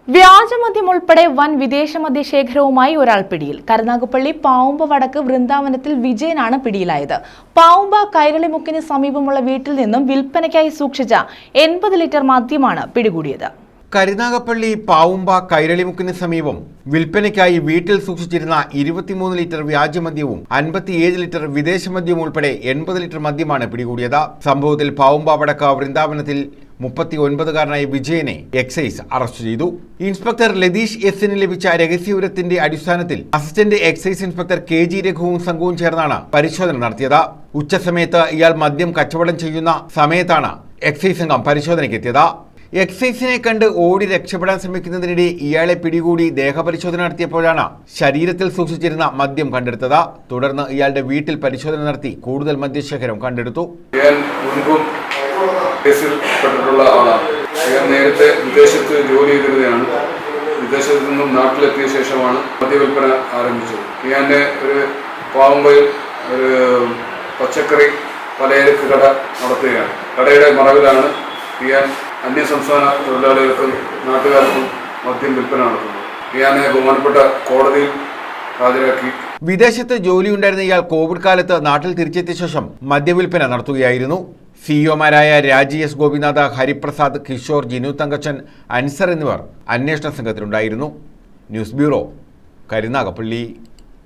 വ്യാജമദ്യം ഉൾപ്പെടെ വൻ വിദേശ മദ്യശേഖരവുമായി ഒരാൾ പിടിയിൽ. കരുനാഗപ്പള്ളി പാവുമ്പ വടക്ക് വൃന്ദാവനത്തിൽ വിജയനാണ് പിടിയിലായത്. പാവുമ്പ കൈരളിമുക്കിന് സമീപമുള്ള വീട്ടിൽ നിന്നും വിൽപ്പനയ്ക്കായി സൂക്ഷിച്ച 80 ലിറ്റർ മദ്യമാണ് പിടികൂടിയത്. കരുനാഗപ്പള്ളി പാവുമ്പ കൈരളിമുക്കിന് സമീപം വിൽപ്പനയ്ക്കായി വീട്ടിൽ സൂക്ഷിച്ചിരുന്ന 23 ലിറ്റർ വ്യാജമദ്യവും 57 ലിറ്റർ വിദേശമദ്യവും ഉൾപ്പെടെ 80 ലിറ്റർ മദ്യമാണ് പിടികൂടിയത്. സംഭവത്തിൽ പാവുമ്പ വടക്ക് വൃന്ദാവനത്തിൽ 39-കാരനായ വിജയനെ എക്സൈസ് അറസ്റ്റ് ചെയ്തു. ഇൻസ്പെക്ടർ ലതീഷ് എസിന് ലഭിച്ച രഹസ്യവിവരത്തിന്റെ അടിസ്ഥാനത്തിൽ അസിസ്റ്റന്റ് എക്സൈസ് ഇൻസ്പെക്ടർ KG രഘുവും സംഘവും ചേർന്നാണ് പരിശോധന നടത്തിയത്. ഉച്ചസമയത്ത് ഇയാൾ മദ്യം കച്ചവടം ചെയ്യുന്ന സമയത്താണ് എക്സൈസ് സംഘം പരിശോധനയ്ക്കെത്തിയത്. എക്സൈസിനെ കണ്ട് ഓടി രക്ഷപ്പെടാൻ ശ്രമിക്കുന്നതിനിടെ ഇയാളെ പിടികൂടി ദേഹപരിശോധന നടത്തിയപ്പോഴാണ് ശരീരത്തിൽ സൂക്ഷിച്ചിരുന്ന മദ്യം കണ്ടെടുത്തത്. തുടർന്ന് ഇയാളുടെ വീട്ടിൽ പരിശോധന നടത്തി കൂടുതൽ മദ്യശേഖരം കണ്ടെടുത്തു. കേസിൽ പെട്ടിട്ടുള്ള ആളാണ്. ഞാൻ നേരത്തെ വിദേശത്ത് ജോലി ചെയ്തിരുന്നതാണ്. വിദേശത്ത് നിന്നും നാട്ടിലെത്തിയ ശേഷമാണ് മദ്യവിൽപ്പന ആരംഭിച്ചത്. ഞാൻ ഒരു പാവുമ്പയിൽ ഒരു പച്ചക്കറി പലചരക്ക് കട നടത്തുകയാണ്. കടയുടെ മറവിലാണ് ഞാൻ അന്യസംസ്ഥാന തൊഴിലാളികൾക്കും നാട്ടുകാർക്കും മദ്യം വിൽപ്പന നടത്തുന്നത്. ഞാൻ ബഹുമാനപ്പെട്ട കോടതിയിൽ ഹാജരാക്കി. വിദേശത്ത് ജോലിയുണ്ടായിരുന്ന ഇയാൾ കോവിഡ് കാലത്ത് നാട്ടിൽ തിരിച്ചെത്തിയ ശേഷം മദ്യവിൽപ്പന നടത്തുകയായിരുന്നു. സിഇഒമാരായ രാജി എസ് ഗോപിനാഥ്, ഹരിപ്രസാദ്, കിഷോർ, ജിനു തങ്കച്ചൻ, അൻസർ എന്നിവർ അന്വേഷണ സംഘത്തിലുണ്ടായിരുന്നു. News bureau, Karunagappally.